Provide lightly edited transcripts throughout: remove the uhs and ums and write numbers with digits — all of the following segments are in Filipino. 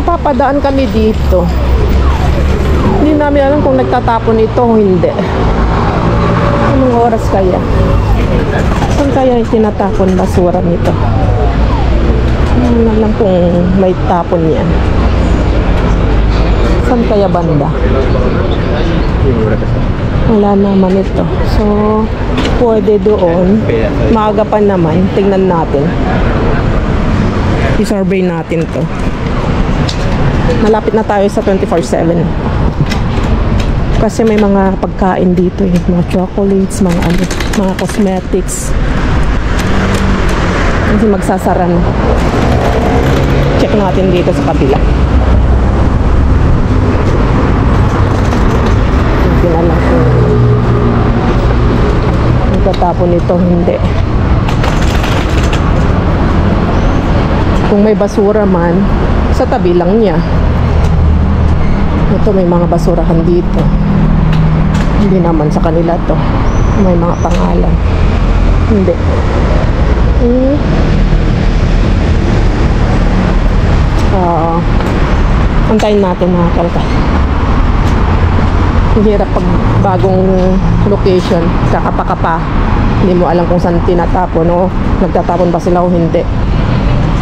Papadaan kami dito. Hindi namin alam kung nagtatapon ito o hindi. Anong oras kaya? Saan kaya yung tinatapon basura nito? Hindi alam kung may tapon yan. Saan kaya banda? Wala naman ito. So, pwede doon. Maaga pa naman. Tingnan natin. I-survey natin to. Malapit na tayo sa 24/7. Kasi may mga pagkain dito eh. Mga chocolates, mga ano, mga cosmetics. Kasi magsasara na. Check natin dito sa kabila. Hindi na lang kung nagtatapon ito, hindi. Kung may basura man, sa tabi lang niya. Ito may mga basurahan dito. Hindi naman sa kanila to. May mga pangalan. Hindi. Antayin natin mga kalka. Hirap pag bagong location, kakapa-kapa. Hindi mo alam kung saan tinatapon o nagtatapon ba sila o hindi.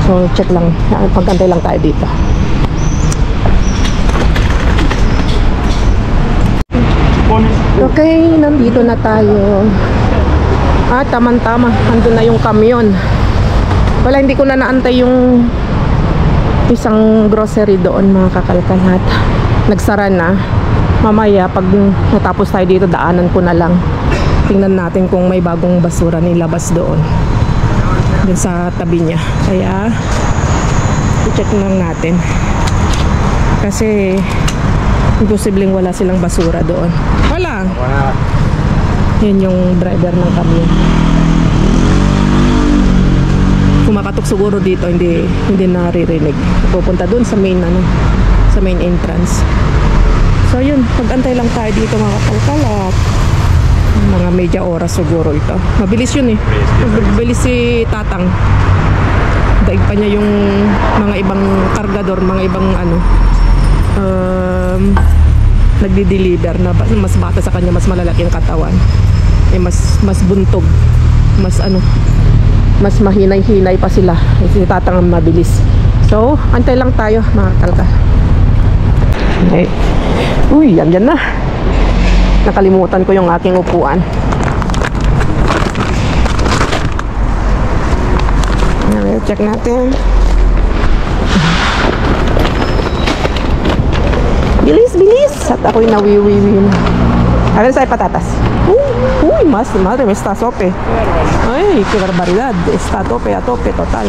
So check lang, pagkantay lang tayo dito. Okay, nandito na tayo. Tama-tama, andun na yung kamyon. Wala, hindi ko na naantay yung isang grocery doon mga kakalkalat. Nagsara na. Mamaya pag natapos tayo dito, daanan ko na lang. Tingnan natin kung may bagong basura nilabas doon sa tabi niya. Kaya i-check lang natin. Kasi imposibleng wala silang basura doon. Wala. Yun yung driver ng kamyon. Kumakatok siguro dito, hindi naririnig. Pupunta doon sa main sa main entrance. So yun, pag-antay lang tayo dito mga kalkalat. Mga media oras siguro ito. Mabilis yun eh. Mabilis si Tatang. Daig pa niya yung mga ibang kargador, mga ibang nagdi-deliver na mas bata sa kanya, mas malalaki ang katawan. Mas buntog. Mas mahinay-hinay pa sila. Si Tatang ang mabilis. So, antay lang tayo mga kalka. Okay. Uy, andyan na. Nakalimutan ko yung aking upuan. Check natin. Bilis! At ako'y nawiwiwi na. A ver, hay patatas. Uy, madre, me está a tope. Ay, qué barbaridad. Está a tope, total.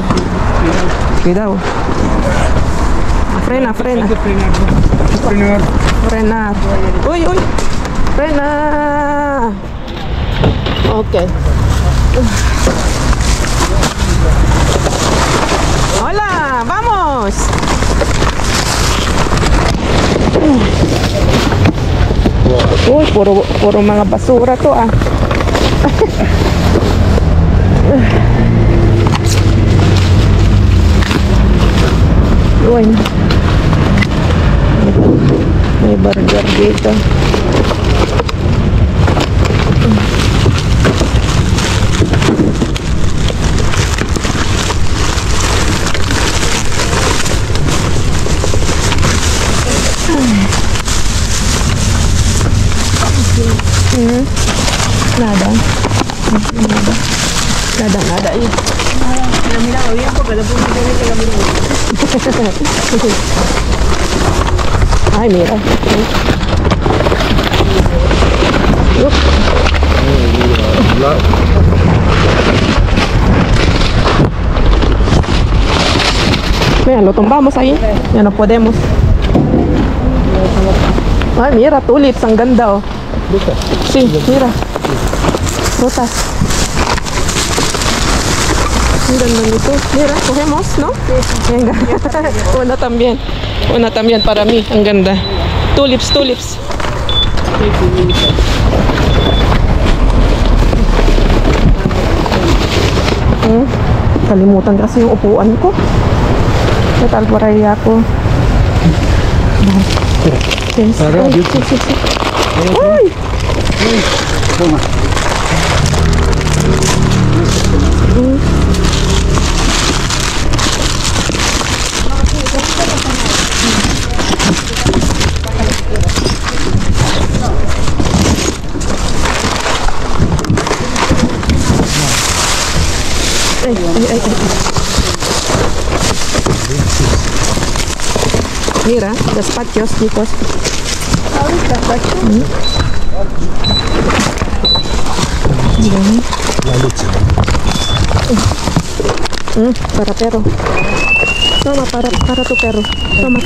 Cuidado. Frena. Frenar. Uy. Frena. Okay. Hola, vamos. Uy, puro mga basura to ah. Uy. May burger dito. Nada ahí. Pero mira, bien porque lo puse que la miro. Ay, mira. Mira, lo tumbamos ahí. Ya no podemos. Ay, mira, tulips, ang ganda oh. Sí, mira. Frutas. Mira, mira, cogemos, ¿no? Sí. Venga. Una también para mí, ang ganda. Tulips. Kalimutan kasi yung upuan ko. Total, paray ako. Yes. Ay, sis. Uy! Toma. Ay. Mira, los patios, chicos. Para perro. Toma, para tu perro. Toma.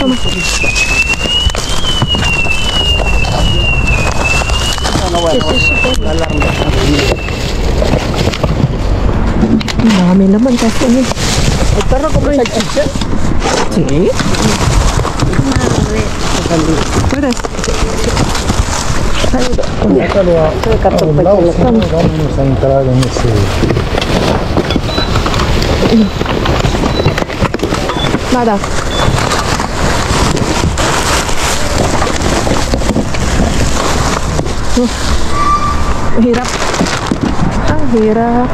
Dami naman kasi ano. El perro come salchicha. Sí. Puedes. Sácalo a un lado, si no, vamos a entrar en ese. Nada. Hirap. Hirap.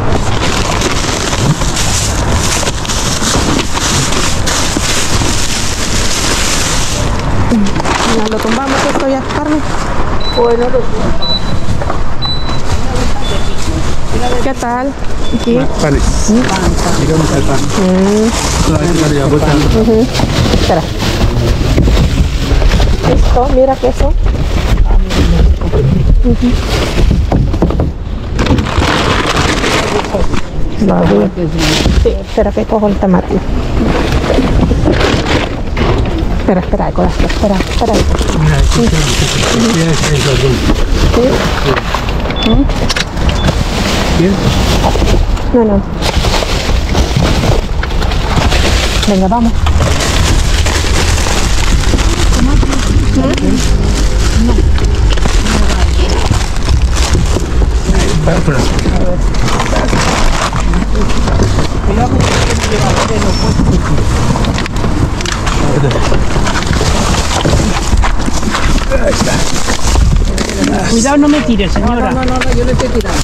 Lo tumbamos esto ya, Carmen. Bueno, ¿Qué tal? Aquí. panes. Digamos el pan. Espera. Esto, mira queso. Vale. Sí, espera que cojo el tomate. Espera, con esto, espera. ¿Bien? No. Venga, vamos. Cuidado, no me tires, señora. No, yo le estoy tirando.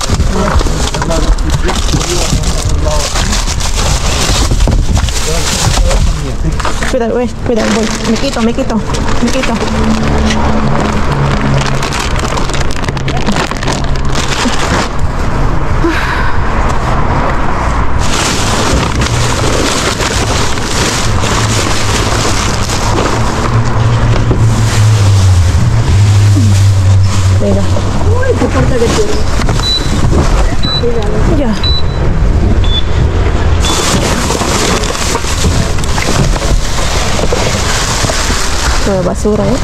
Cuidado, voy. Me quito. Venga. Uy, qué fuerte que tiene. Ya. Todo basura, ¿eh?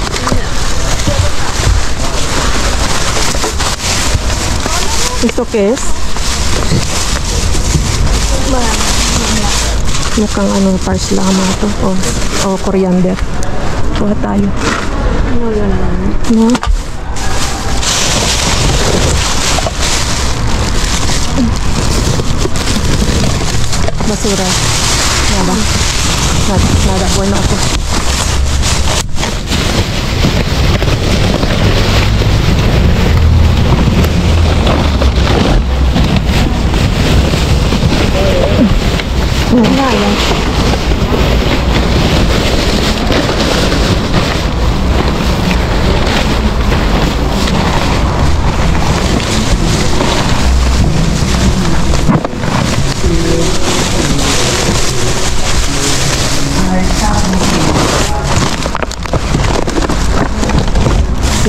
¿Esto qué es? Mukhang ano, parslama to. O coriander. Kuha tayo. No? Basura. Nada. Bueno ako.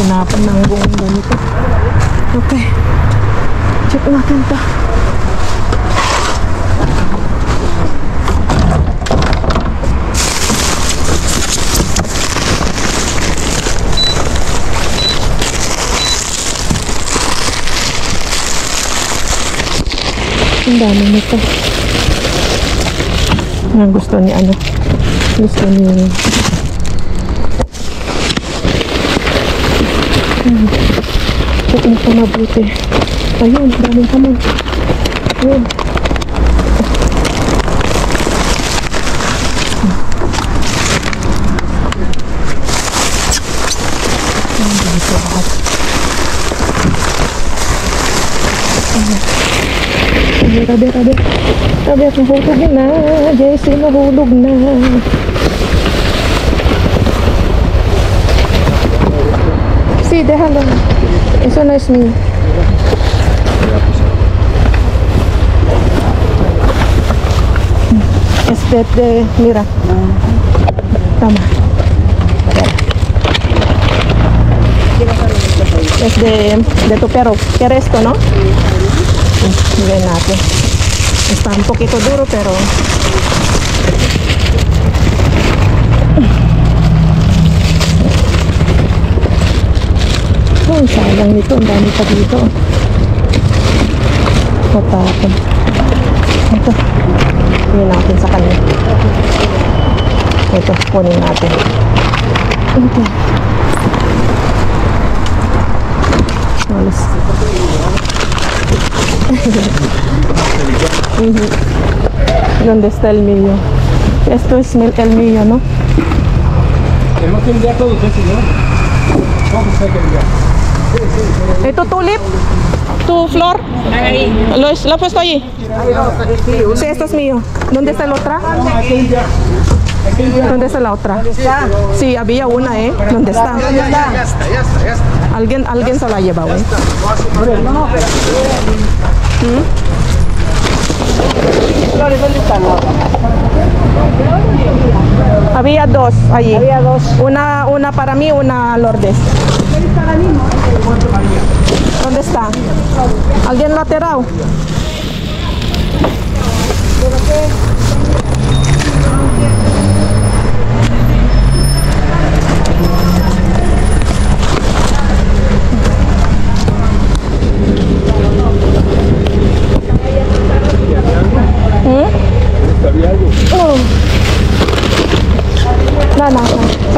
Sinapan ng buong ganito. Okay. Check natin to. Ang dami nito. Ang gusto ni ano? Gusto ni check mo pa mabuti. Ayun, daming hamon. Ayun. Nahulog na. Jessie, nahulog na. Sí, déjalo. Eso no es mío. Es de, mira. Toma. Es de tu perro. ¿Quieres esto, no? Miren natin. Está un poquito duro, pero... Oh, sayang nito. Ang dami pa dito. Matapon. Ito. Kunin natin sa kanya. Ito, kunin natin. Okay. Alas. ¿Dónde está el mío? Esto es el mío, ¿no? Tenemos que enviar todo usted, señor. ¿Cómo que usted quería? ¿Esto tulip? ¿Tu flor? ¿Lo he puesto allí? Sí, esto es mío. ¿Dónde está la otra? ¿Dónde está la otra? Sí, había una, ¿eh? ¿Dónde está? Ya está. Alguien se la lleva, güey. ¿Dónde están? Había dos allí. Había dos. Una para mí, una Lourdes. ¿Dónde está? ¿Alguien lo ha tirado?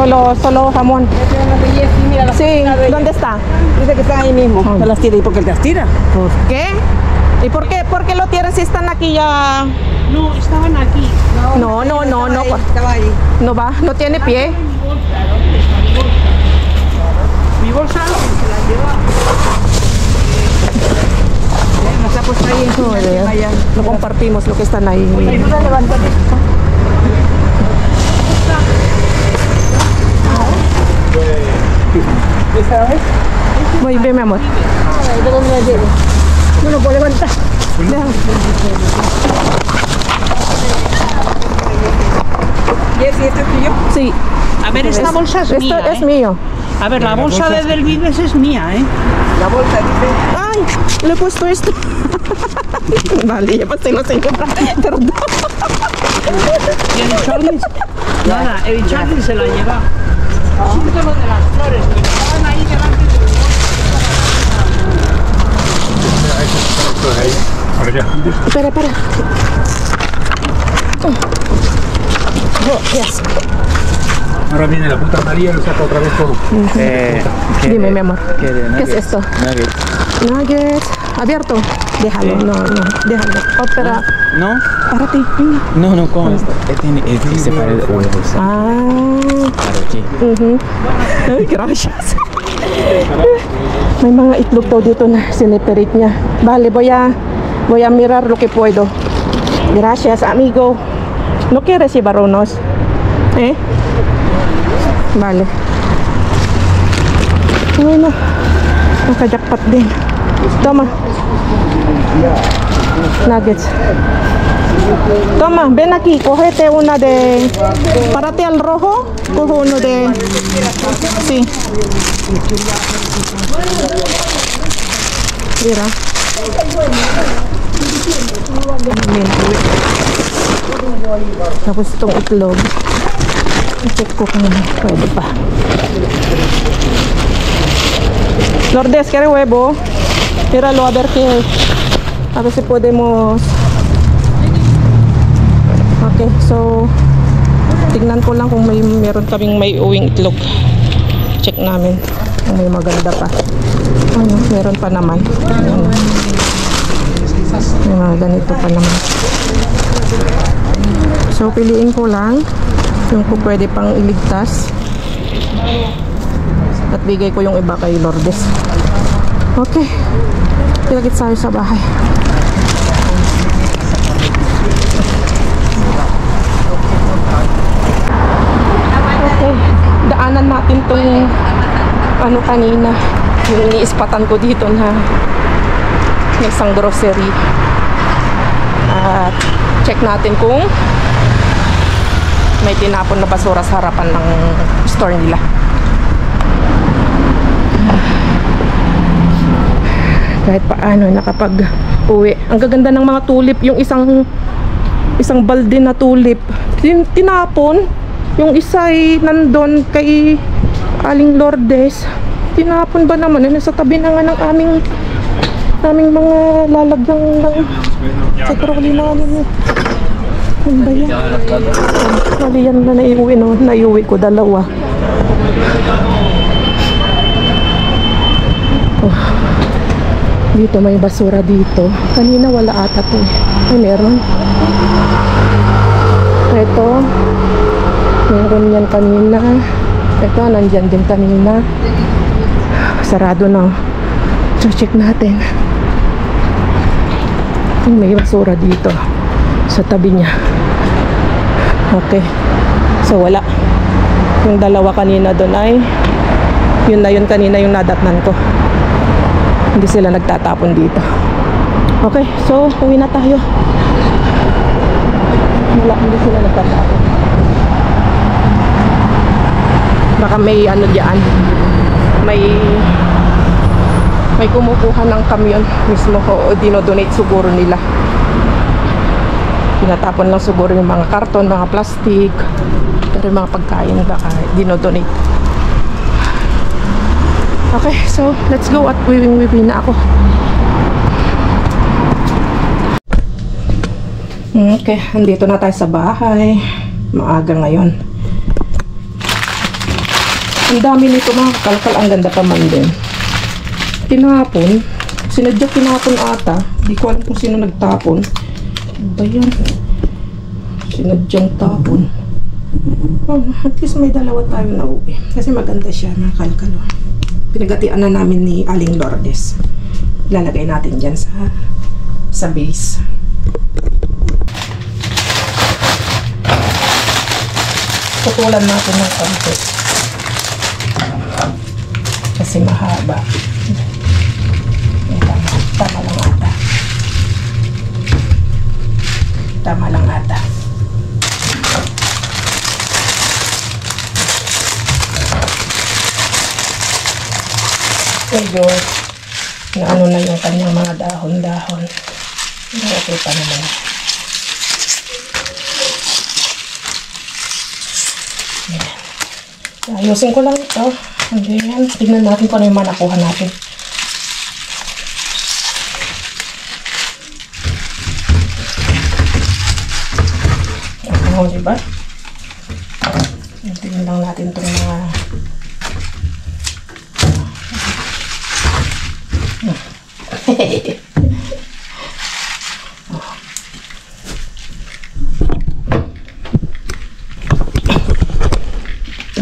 No. Solo jamón. Sí, ¿dónde está? Dice que están ahí mismo. Se las tira. ¿Y por qué las tira? ¿Por qué? ¿Y por qué lo tiran si están aquí ya? No, estaban aquí. No. Estaba ahí. No va, no tiene pie. Mi bolsa. Nos ha puesto ahí encima. Allá. Lo compartimos, lo que están ahí. Ayuda a levantar esto. ¿Esa vez? Muy bien, mi amor. ¿De dónde la llevo? No lo puedo levantar. ¿Jessy, esto es tuyo? Sí. A ver, esta bolsa es Esto mía. es mío. A ver, la bolsa de Del Vives es mía, ¿eh? La bolsa dice. Ay, le he puesto esto. Vale, ya pasé, no señora. Perdón. ¿Y el Charlie? Nada, el Charlie se la lleva. Justo lo de las flores, que estaban ahí delante de Espera. Yes. Ahora viene la puta María y lo saca otra vez todo. Dime, mi amor. ¿Qué es esto? Nuggets. Abierto. Déjalo, no, déjalo. Espera. ¿No? Para ti. Venga. No, ¿cómo está? Es separado de huevos. Para aquí. Ay, gracias. May mga itlog daw dito na siniperit niya. Vale, voy a mirar lo que puedo. Gracias, amigo. ¿No quieres llevar unos? Vale. Bueno, nakajakpat din. Toma. Nuggets. Toma, ven aquí, cógete una de... Párate al rojo, cojo uno de... Sí. Mira. Tapos itong itlog. I-check ko kung pwede pa. Lourdes, ¿quiere huevo? Míralo, a ver si podemos... Okay, so tignan ko lang kung meron kaming may uwing itlog. Check namin kung may maganda pa. Ano, meron pa naman. Ayan. May mga ganito pa naman. So piliin ko lang yung kung pwede pang iligtas at bigay ko yung iba kay Lourdes. Okay, pilagit tayo sa bahay. itong ano kanina, yung iniispatan ko dito na isang grocery. At check natin kung may tinapon na basura sa harapan ng store nila. Kahit paano nakapag-uwi. Ang gaganda ng mga tulip, yung isang balde na tulip tinapon, yung isa ay nandun kay Aling Lourdes. Tinapon ba naman? Nasa tabi na nga ng aming mga lalagang ng sa trolley namin. Ano ba yan? Mali yan na naiuwi, no? Naiuwi ko dalawa. Oh. Dito may basura dito. Kanina wala ata to. Ay, meron. Ito. Meron yan kanina. Ito, nandyan din kanina. Sarado na. So, check natin. May basura dito. Sa tabi niya. Okay. So, wala. Yung dalawa kanina doon ay yun na yun kanina yung nadatnan ko. Hindi sila nagtatapon dito. Okay, so uwi na tayo. Wala, hindi sila nagtatapon. Baka may ano diyan. May kumukuha ng kamyon mismo o dinodonate siguro nila. Tinatapon lang siguro yung mga karton, mga plastic, pero yung mga pagkain baka dinodonate. Okay, so let's go at wiwing na ako. Okay, andito na tayo sa bahay. Maaga ngayon. Ang dami nito mga kalkal, ang ganda pa man din. Tinapon. Sinadya tinapon ata. Di ko alam kung sino nagtapon. Ba yan? Sinadyang tapon. Oh, at least may dalawa tayo na uwi. Kasi maganda siya mga kalkal. Pinagatian na namin ni Aling Lourdes. Lalagay natin dyan sa base. Putulan natin ng konti. Kasi mahaba. Tama lang ata. Tama lang ata. Medyo na ano na yung kanyang mga dahon-dahon. Okay pa naman. Yan. Ayusin ko lang ito. And then, tignan natin kung ano yung nakuha natin. Oo, diba? Tignan lang natin itong mga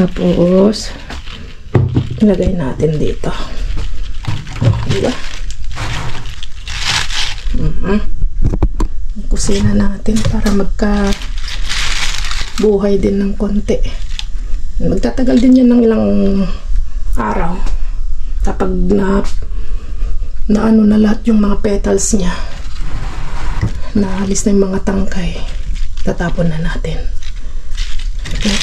tapos ilagay natin dito. Diba? Kusina natin para magka buhay din ng konti. Magtatagal din yan ng ilang araw kapag na ano na lahat yung mga petals niya, naalis na yung mga tangkay, tatapon na natin. Okay.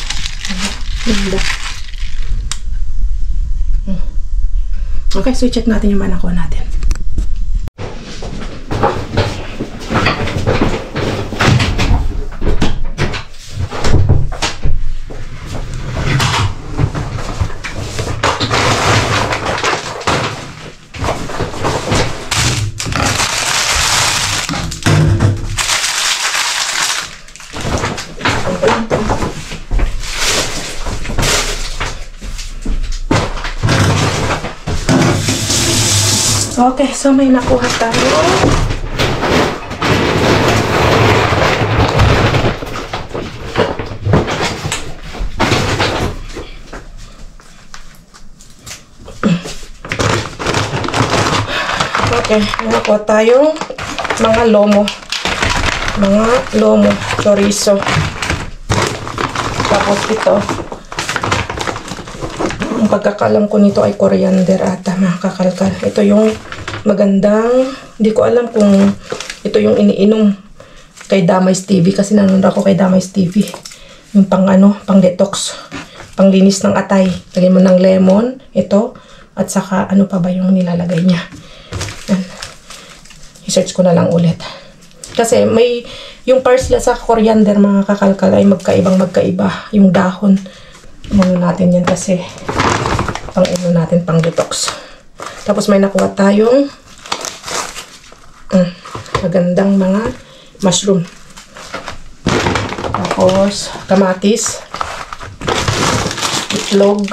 Okay, so check natin yung manako natin. Okay, so may nakuha tayo. Okay, nakuha tayong mga lomo. Chorizo. Tapos ito. Ang pagkakalam ko nito ay coriander ata, mga kakalkal. Ito yung magandang, hindi ko alam kung ito yung iniinom kay Damais TV kasi nanonood ako kay Damais TV. Yung pang pang detox, pang linis ng atay. Lagyan mo ng lemon, ito, at saka ano pa ba yung nilalagay niya. Yan. I-search ko na lang ulit. Kasi may, yung parsley sa coriander, mga kakalkal, ay magkaiba. Yung dahon, natin yan kasi pang natin, pang detox. Tapos may nakuha tayong magandang mga mushroom. Tapos kamatis, itlog.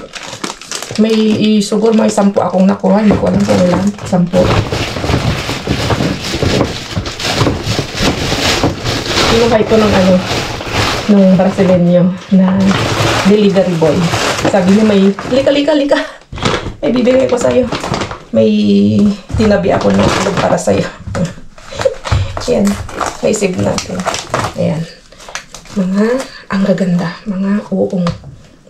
May siguro may 10 akong nakuha. Hindi ko alam kung ilan. 10. Kinuha ito ng ng Brasileño na delivery boy. Sabi niya may lika. May bibigay ko sa'yo. May tinabi ako ng itlog para sa'yo. Ayan. May save natin. Ayan. Ang gaganda. Mga uong.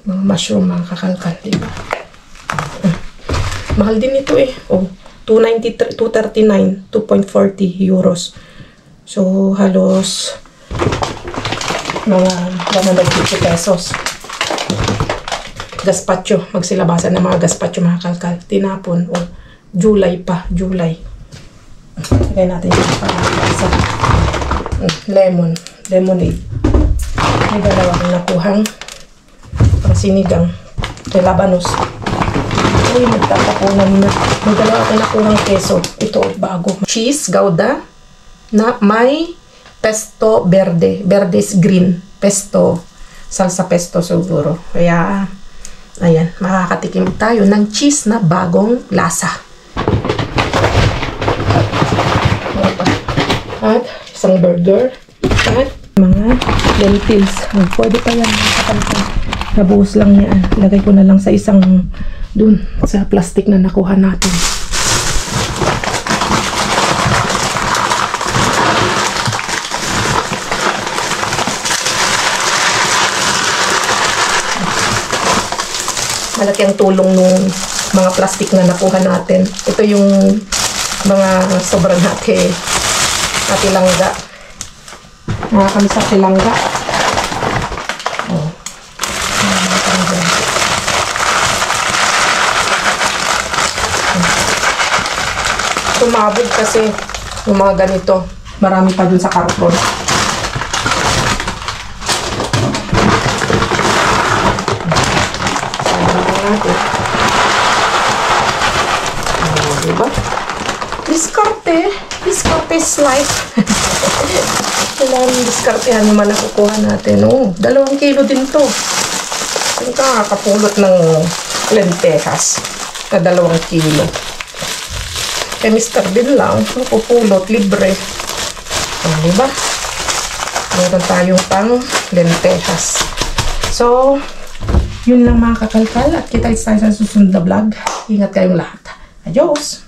Mga mushroom, mga kakalkal. Diba? Mahal din ito eh. Oh, 239, 2.40 euros. So, halos mga 150 pesos. Gazpacho. Magsilabasan ng mga gazpacho, mga kalkal. Tinapon. Oh, July pa. July. Lagay natin yung pangalasan. Lemon. Lemonade. May dalawa akong nakuhang pang sinigang. Labanos. Uy, magtatapunan na. May dalawa akong nakuhang keso. Ito, bago. Cheese, gouda, na may pesto verde. Verde is green. Pesto. Salsa pesto siguro. Kaya, ayan, makakatikim tayo ng cheese na bagong lasa. At isang burger. At mga lentils. Pwede pa yan. Nabuhos lang yan. Lagay ko na lang sa isang dun sa plastic na nakuha natin. Malaki ang tulong nung mga plastic na nakuha natin. Ito yung mga sobrang hati langga. Mga kami sa tilangga. Oh. Tumabog kasi yung mga ganito. Marami pa dun sa karton. Diba? Diskarte is life. Kailangan diskartehan naman na kukuha natin. Oh, 2 kilo din to. Ang kakapulot ng lentejas na 2 kilo. Kay Mr. din lang, napupulot, libre. Oh, diba? Meron tayong pang lentejas. So, yun lang mga kakalkal. At kita tayo sa susunod na vlog. Ingat kayong lahat. Adios!